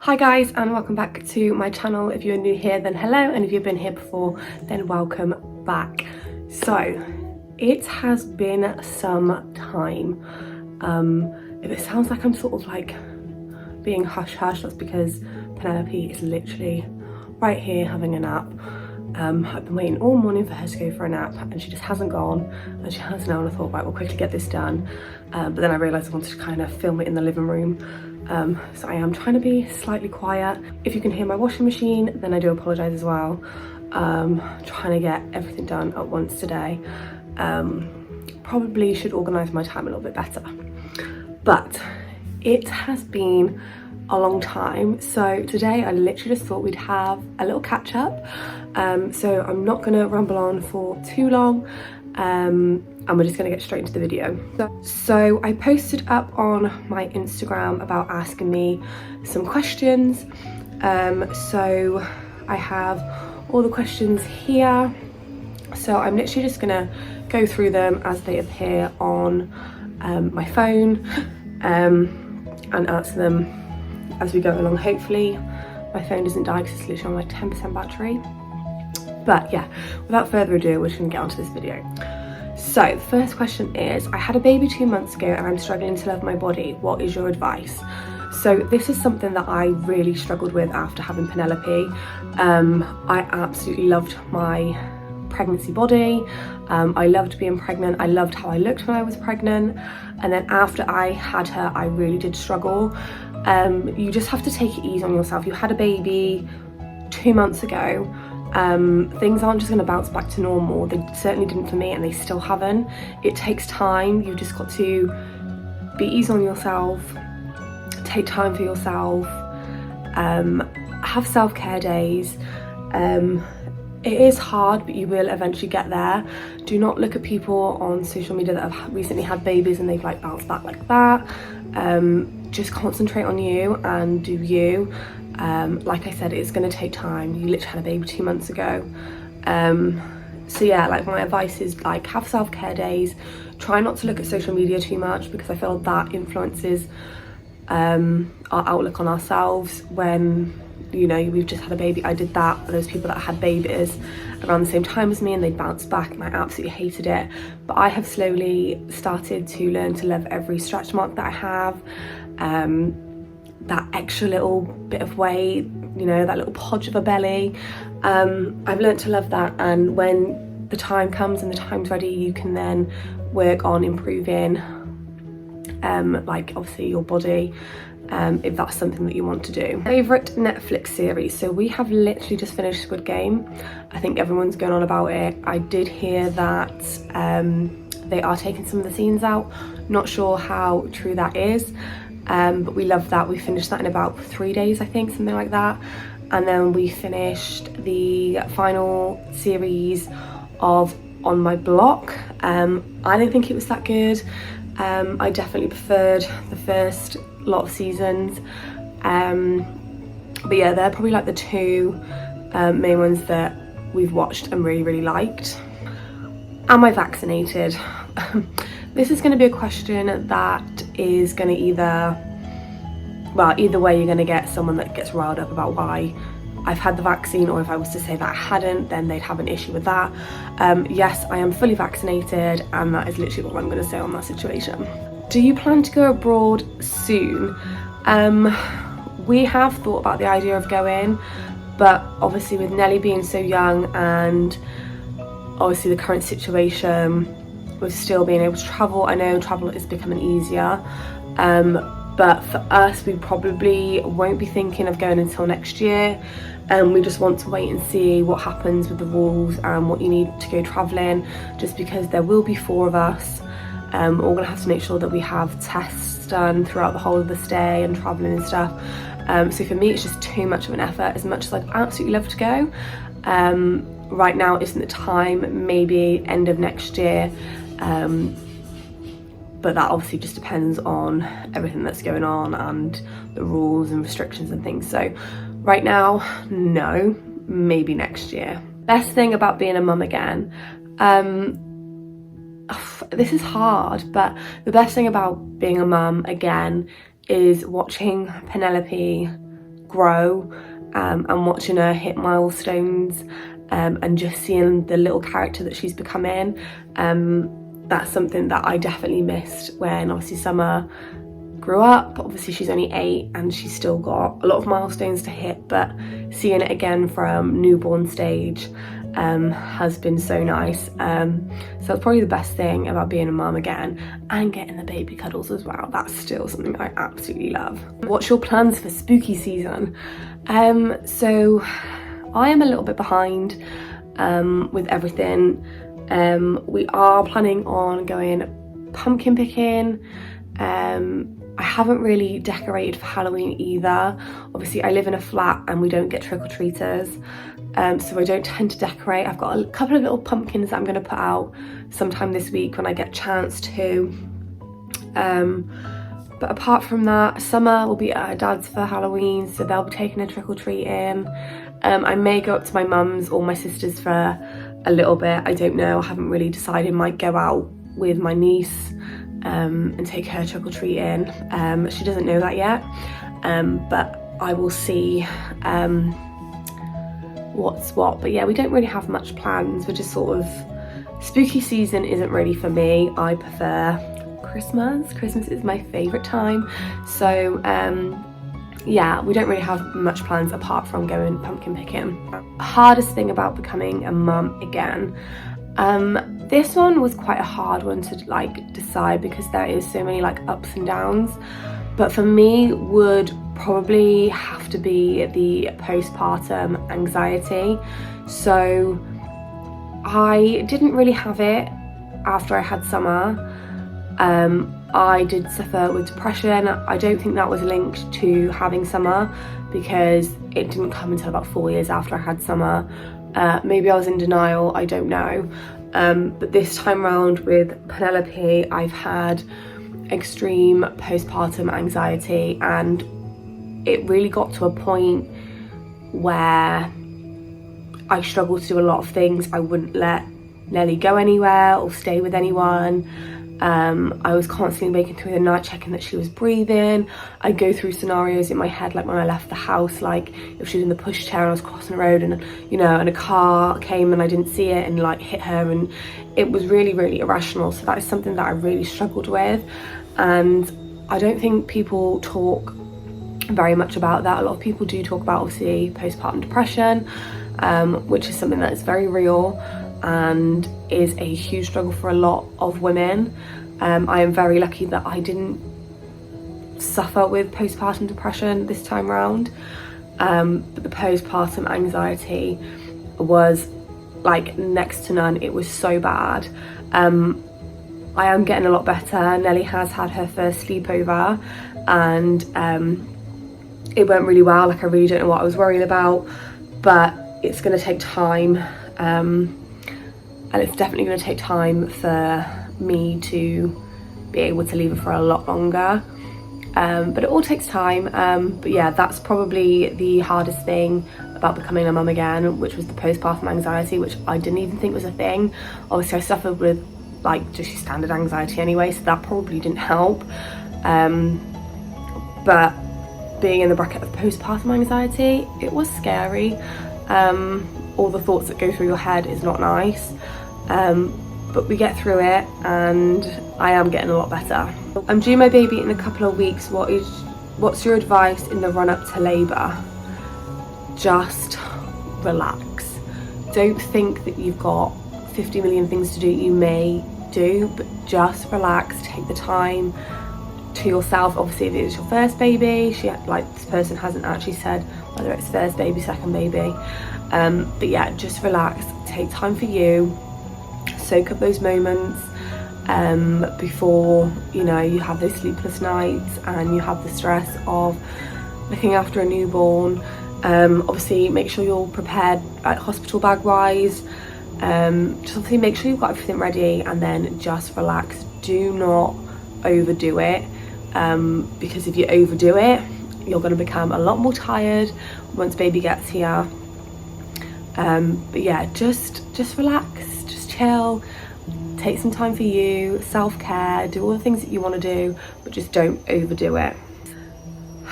Hi guys, and welcome back to my channel. If you're new here, then hello, and if you've been here before, then welcome back. So it has been some time. If it sounds like I'm sort of like being hush hush, that's because Penelope is literally right here having a nap. I've been waiting all morning for her to go for a nap, and she just hasn't gone, and she has now, and I thought, right, we'll quickly get this done. But then I realised I wanted to kind of film it in the living room. So I am trying to be slightly quiet. If you can hear my washing machine, then I do apologise as well. Trying to get everything done at once today. Probably should organise my time a little bit better. But it has been a long time, so today I literally just thought we'd have a little catch up. So I'm not gonna ramble on for too long, and we're just gonna get straight into the video. So I posted up on my Instagram about asking me some questions. So I have all the questions here, so I'm literally just gonna go through them as they appear on my phone, and answer them as we go along. Hopefully my phone doesn't die because it's literally on like 10% battery. But yeah, without further ado, we're just gonna get onto this video. So the first question is, I had a baby 2 months ago and I'm struggling to love my body. What is your advice? So this is something that I really struggled with after having Penelope. I absolutely loved my pregnancy body. I loved being pregnant. I loved how I looked when I was pregnant. And then after I had her, I really did struggle. You just have to take it easy on yourself. You had a baby 2 months ago. Things aren't just going to bounce back to normal. They certainly didn't for me, and they still haven't. It takes time. You've just got to be easy on yourself, take time for yourself, have self-care days. It is hard, but you will eventually get there. Do not look at people on social media that have recently had babies and they've like bounced back like that. Just concentrate on you and do you. Like I said, it's going to take time. You literally had a baby 2 months ago. So yeah, like my advice is like have self-care days. Try not to look at social media too much, because I feel that influences our outlook on ourselves. When, you know, we've just had a baby. I did that for those people that had babies around the same time as me and they bounced back, and I absolutely hated it. But I have slowly started to learn to love every stretch mark that I have. That extra little bit of weight, you know, that little podge of a belly. I've learned to love that, and when the time comes and the time's ready, you can then work on improving like obviously your body, if that's something that you want to do. Favourite Netflix series? So we have literally just finished Squid Game. I think everyone's going on about it. I did hear that they are taking some of the scenes out. Not sure how true that is. But we love that. We finished that in about 3 days, I think, something like that. And then we finished the final series of On My Block. I don't think it was that good. I definitely preferred the first lot of seasons. But yeah, they're probably like the two main ones that we've watched and really liked. Am I vaccinated? This is going to be a question that is going to either way you're going to get someone that gets riled up about why I've had the vaccine, or if I was to say that I hadn't, then they'd have an issue with that. Yes, I am fully vaccinated, and that is literally what I'm going to say on that situation. Do you plan to go abroad soon? We have thought about the idea of going, but obviously with Nelly being so young, and obviously the current situation with still being able to travel, I know travel is becoming easier, but for us, we probably won't be thinking of going until next year. We just want to wait and see what happens with the rules and what you need to go travelling, just because there will be 4 of us. We're all going to have to make sure that we have tests done throughout the whole of the stay and travelling and stuff. So for me, it's just too much of an effort. As much as I'd absolutely love to go, right now isn't the time, maybe end of next year. But that obviously just depends on everything that's going on and the rules and restrictions and things. So right now, no, maybe next year. Best thing about being a mum again? This is hard, but the best thing about being a mum again is watching Penelope grow and watching her hit milestones and just seeing the little character that she's becoming. That's something that I definitely missed when obviously Summer grew up. Obviously she's only 8 and she's still got a lot of milestones to hit, but seeing it again from newborn stage has been so nice. So it's probably the best thing about being a mum again, and getting the baby cuddles as well. That's still something I absolutely love. What's your plans for spooky season? So I am a little bit behind with everything. We are planning on going pumpkin picking. I haven't really decorated for Halloween either. Obviously I live in a flat and we don't get trick-or-treaters, so I don't tend to decorate. I've got a couple of little pumpkins that I'm going to put out sometime this week when I get a chance to. But apart from that, Summer will be at her dad's for Halloween, so they'll be taking a trick-or-treating. I may go up to my mum's or my sister's for a little bit, I don't know, I haven't really decided. Might go out with my niece and take her trick-or-treating. She doesn't know that yet, but I will see what's what. But yeah, we don't really have much plans. We're just sort of, spooky season isn't really for me. I prefer Christmas is my favourite time. So yeah, we don't really have much plans apart from going pumpkin picking. Hardest thing about becoming a mum again. This one was quite a hard one to like decide because there is so many like ups and downs, but for me would probably have to be the postpartum anxiety. So I didn't really have it after I had Summer. I did suffer with depression. I don't think that was linked to having Summer because it didn't come until about 4 years after I had Summer. Maybe I was in denial, I don't know. But this time round with Penelope, I've had extreme postpartum anxiety, and it really got to a point where I struggled to do a lot of things. I wouldn't let Nelly go anywhere or stay with anyone. I was constantly waking through the night checking that she was breathing. I'd go through scenarios in my head, like when I left the house, like if she was in the pushchair and I was crossing the road and, you know, and a car came and I didn't see it and like hit her, and it was really, really irrational. So that is something that I really struggled with, and I don't think people talk very much about that. A lot of people do talk about obviously postpartum depression, which is something that is very real and is a huge struggle for a lot of women. I am very lucky that I didn't suffer with postpartum depression this time round, but the postpartum anxiety was like next to none. It was so bad. I am getting a lot better. Nelly has had her first sleepover and it went really well. Like I really don't know what I was worried about, but it's going to take time. And it's definitely going to take time for me to be able to leave her for a lot longer. But it all takes time. But yeah, that's probably the hardest thing about becoming a mum again, which was the postpartum anxiety, which I didn't even think was a thing. Obviously I suffered with like just standard anxiety anyway, so that probably didn't help. But being in the bracket of postpartum anxiety, it was scary. All the thoughts that go through your head is not nice, but we get through it and I am getting a lot better. I'm due my baby in a couple of weeks. What's your advice in the run-up to labour? Just relax. Don't think that you've got 50 million things to do. You may do, but just relax. Take the time to yourself. Obviously if it's your first baby, this person hasn't actually said whether it's first baby, second baby, but yeah, just relax, take time for you, soak up those moments before, you know, you have those sleepless nights and you have the stress of looking after a newborn. Obviously make sure you're prepared, like hospital bag wise. Just obviously make sure you've got everything ready, and then just relax. Do not overdo it, because if you overdo it, you're going to become a lot more tired once baby gets here. But yeah, just relax, just chill, take some time for you, self-care, do all the things that you want to do, but just don't overdo it.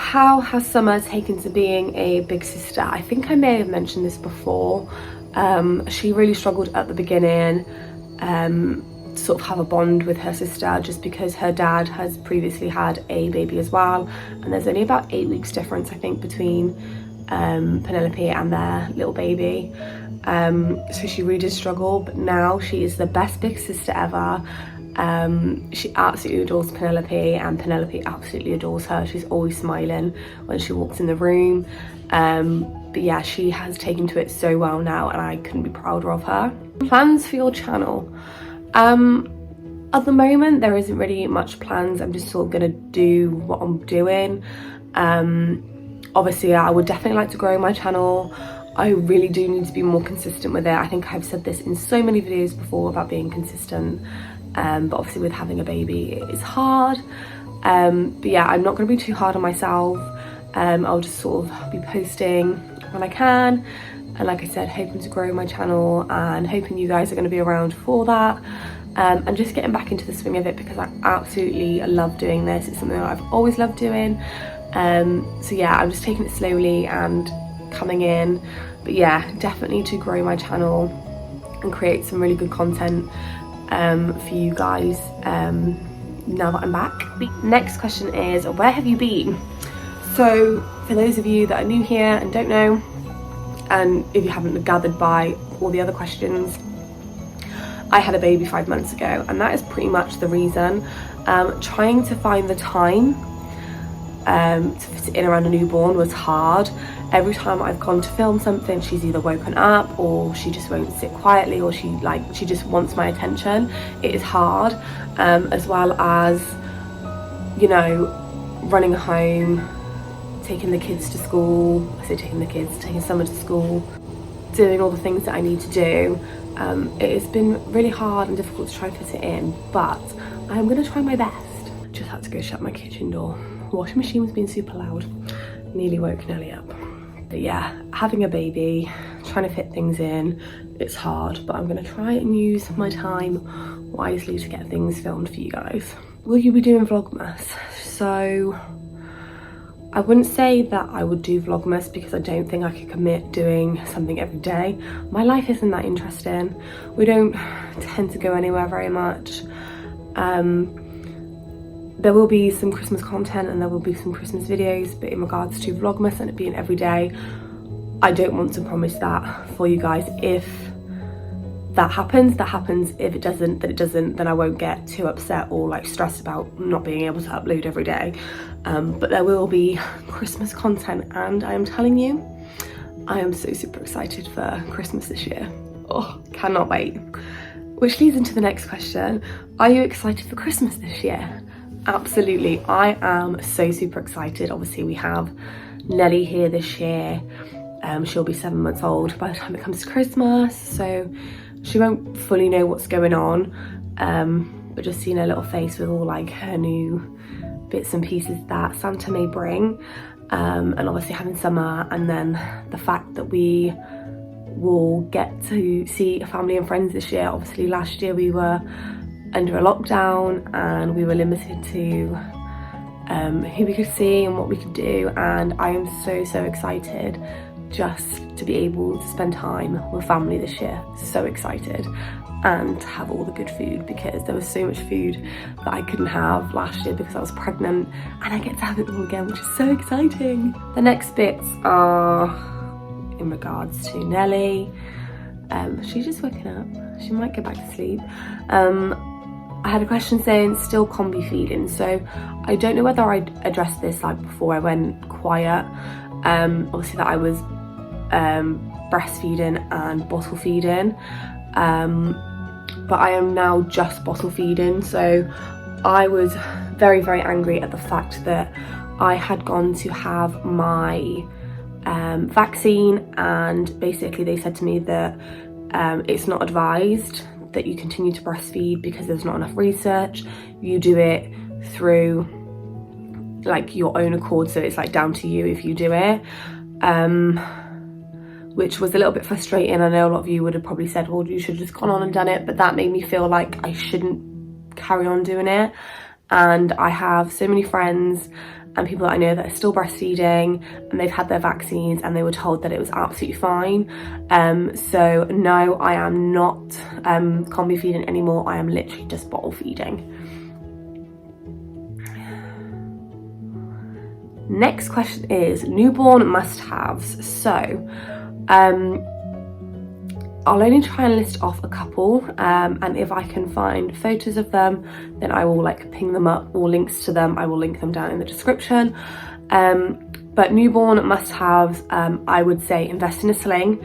how has Summer taken to being a big sister? I think I may have mentioned this before. She really struggled at the beginning to sort of have a bond with her sister, just because her dad has previously had a baby as well, and there's only about 8 weeks difference, I think, between Penelope and their little baby. So she really did struggle, but now she is the best big sister ever. She absolutely adores Penelope, and Penelope absolutely adores her. She's always smiling when she walks in the room. But yeah, she has taken to it so well now, and I couldn't be prouder of her. Plans for your channel? At the moment there isn't really much plans. I'm just sort of gonna do what I'm doing. Obviously I would definitely like to grow my channel. I really do need to be more consistent with it. I think I've said this in so many videos before about being consistent, but obviously with having a baby it's hard. But yeah, I'm not going to be too hard on myself. I'll just sort of be posting when I can, and like I said, hoping to grow my channel and hoping you guys are going to be around for that. And just getting back into the swing of it, because I absolutely love doing this. It's something that I've always loved doing. So yeah, I'm just taking it slowly and coming in, but yeah, definitely to grow my channel and create some really good content for you guys now that I'm back. The next question is, where have you been? So for those of you that are new here and don't know, and if you haven't gathered by all the other questions, I had a baby 5 months ago, and that is pretty much the reason. Trying to find the time to fit in around a newborn was hard. Every time I've gone to film something, she's either woken up or she just won't sit quietly, or she just wants my attention. It is hard, as well as, you know, running home, taking the kids to school. I say taking the kids, taking Summer to school, doing all the things that I need to do. It has been really hard and difficult to try and fit it in, but I'm gonna try my best. Just had to go shut my kitchen door. Washing machine was being super loud. Nearly woke Nelly up. But yeah, having a baby, trying to fit things in, it's hard, but I'm gonna try and use my time wisely to get things filmed for you guys. Will you be doing Vlogmas? So I wouldn't say that I would do Vlogmas, because I don't think I could commit doing something every day. My life isn't that interesting. We don't tend to go anywhere very much. There will be some Christmas content and there will be some Christmas videos, but in regards to Vlogmas and it being every day, I don't want to promise that for you guys. If that happens, that happens. If it doesn't, then it doesn't. Then I won't get too upset or like stressed about not being able to upload every day. But there will be Christmas content, and I am telling you, I am so super excited for Christmas this year. Oh, cannot wait. Which leads into the next question. Are you excited for Christmas this year? Absolutely, I am so super excited. Obviously we have Nelly here this year. She'll be 7 months old by the time it comes to Christmas, so she won't fully know what's going on, but just seeing her little face with all like her new bits and pieces that Santa may bring, and obviously having Summer, and then the fact that we will get to see family and friends this year. Obviously last year we were under a lockdown and we were limited to who we could see and what we could do, and I am so excited just to be able to spend time with family this year. So excited, and to have all the good food, because there was so much food that I couldn't have last year because I was pregnant, and I get to have it all again, which is so exciting. The next bits are in regards to Nelly. She's just waking up, she might go back to sleep. I had a question saying still combi feeding, so I don't know whether I addressed this like before I went quiet. Obviously that I was breastfeeding and bottle feeding, but I am now just bottle feeding. So I was very angry at the fact that I had gone to have my vaccine, and basically they said to me that it's not advised that you continue to breastfeed because there's not enough research. You do it through like your own accord, so it's like down to you if you do it, which was a little bit frustrating. I know a lot of you would have probably said, well, you should have just gone on and done it, but that made me feel like I shouldn't carry on doing it. And I have so many friends and people that I know that are still breastfeeding and they've had their vaccines and they were told that it was absolutely fine. So no, I am not combi feeding anymore. I am literally just bottle feeding. Next question is newborn must-haves. So I'll only try and list off a couple, and if I can find photos of them, then I will like ping them up, or links to them. I will link them down in the description. But newborn must-haves, I would say invest in a sling.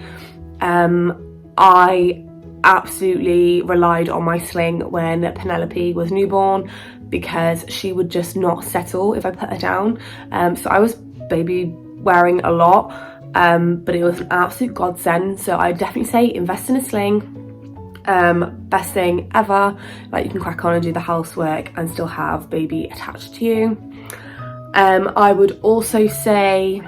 I absolutely relied on my sling when Penelope was newborn because she would just not settle if I put her down. So I was baby wearing a lot. But it was an absolute godsend, so I definitely say invest in a sling. Best thing ever. Like, you can crack on and do the housework and still have baby attached to you. I would also say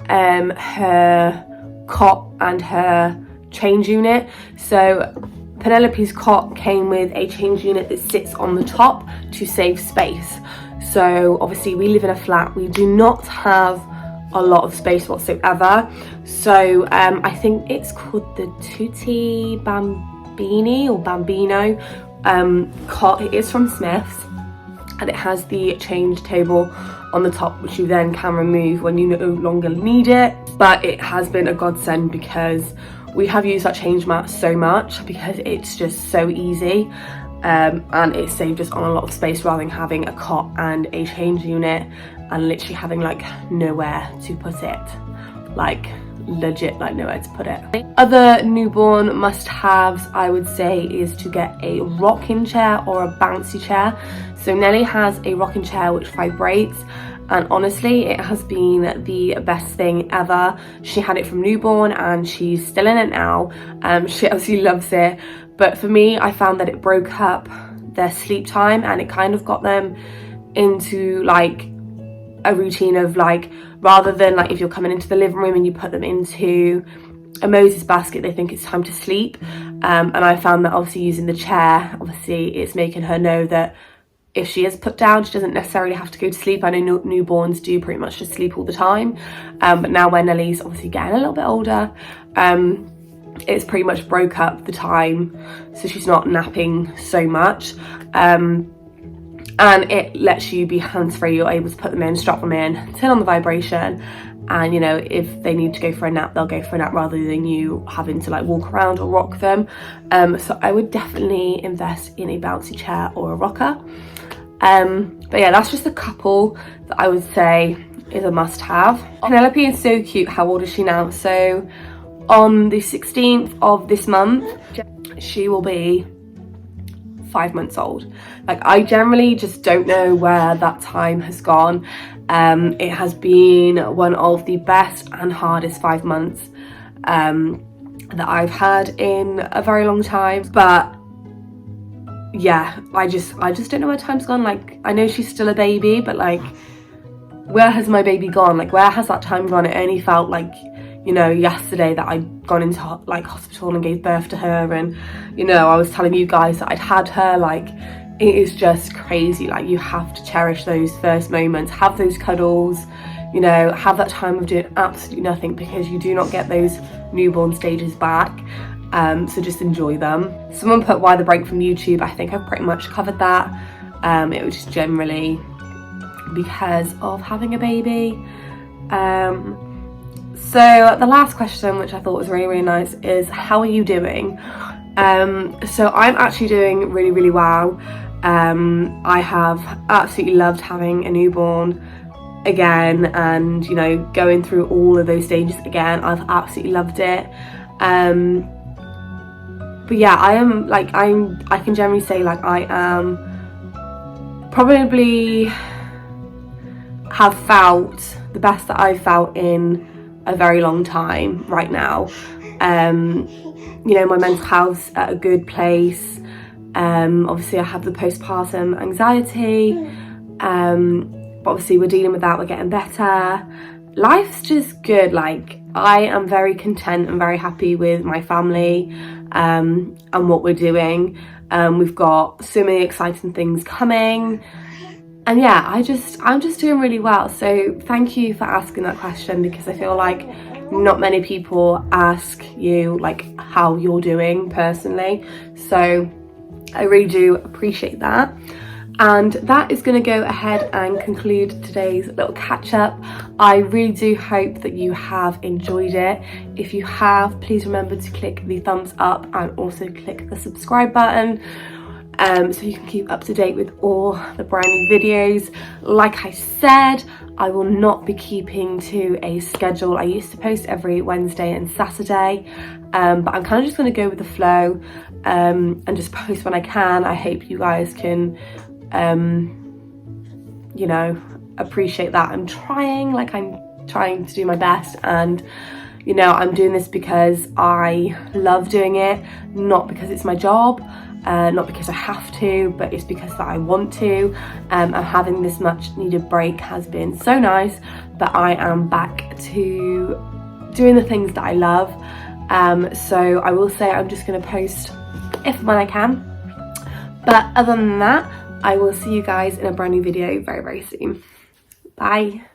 her cot and her change unit. So Penelope's cot came with a change unit that sits on the top to save space. So obviously we live in a flat, we do not have a lot of space whatsoever, so I think it's called the Tutti Bambini or Bambino cot. It is from Smith's and it has the change table on the top, which you then can remove when you no longer need it. But it has been a godsend because we have used that change mat so much because it's just so easy, and it saved us on a lot of space rather than having a cot and a change unit and literally having like nowhere to put it, like legit like nowhere to put it. Other newborn must-haves I would say is to get a rocking chair or a bouncy chair. So Nelly has a rocking chair which vibrates, and honestly it has been the best thing ever. She had it from newborn and she's still in it now. She absolutely loves it, but for me I found that it broke up their sleep time and it kind of got them into like a routine of like, rather than like if you're coming into the living room and you put them into a Moses basket, they think it's time to sleep. And I found that obviously using the chair, obviously it's making her know that if she is put down, she doesn't necessarily have to go to sleep. I know newborns do pretty much just sleep all the time, but now when Nelly's obviously getting a little bit older, it's pretty much broke up the time, so she's not napping so much. And it lets you be hands-free. You're able to put them in, strap them in, turn on the vibration, and you know, if they need to go for a nap, they'll go for a nap rather than you having to like walk around or rock them. So I would definitely invest in a bouncy chair or a rocker. But yeah, that's just a couple that I would say is a must-have. Penelope is so cute. How old is she now? So on the 16th of this month, she will be 5 months old. Like, I generally just don't know where that time has gone. It has been one of the best and hardest 5 months that I've had in a very long time. But yeah, I just don't know where time's gone. Like, I know she's still a baby, but like, where has my baby gone? Like, where has that time gone? It only felt like, you know, yesterday that I'd gone into like hospital and gave birth to her, and you know, I was telling you guys that I'd had her. Like, it is just crazy. Like, you have to cherish those first moments, have those cuddles, you know, have that time of doing absolutely nothing, because you do not get those newborn stages back. So just enjoy them. Someone put why the break from YouTube. I think I've pretty much covered that. It was just generally because of having a baby. So the last question, which I thought was really, really nice, is how are you doing? So I'm actually doing really, really well. I have absolutely loved having a newborn again, and you know, going through all of those stages again. I've absolutely loved it. But yeah, I am like, I can generally say like I am probably have felt the best that I've felt in a very long time right now. You know, my mental health's at a good place. Obviously I have the postpartum anxiety, but obviously we're dealing with that, we're getting better. Life's just good. Like, I am very content and very happy with my family and what we're doing. We've got so many exciting things coming. And yeah, I'm just doing really well. So thank you for asking that question, because I feel like not many people ask you like how you're doing personally. So I really do appreciate that. And that is going to go ahead and conclude today's little catch up. I really do hope that you have enjoyed it. If you have, please remember to click the thumbs up and also click the subscribe button, so you can keep up to date with all the brand new videos. Like I said, I will not be keeping to a schedule. I used to post every Wednesday and Saturday, but I'm kind of just going to go with the flow, and just post when I can. I hope you guys can you know, appreciate that. I'm trying to do my best, and you know, I'm doing this because I love doing it, not because it's my job, not because I have to, but it's because that I want to. And having this much needed break has been so nice, but I am back to doing the things that I love. So I will say I'm just going to post if and when I can, but other than that, I will see you guys in a brand new video very, very soon. Bye.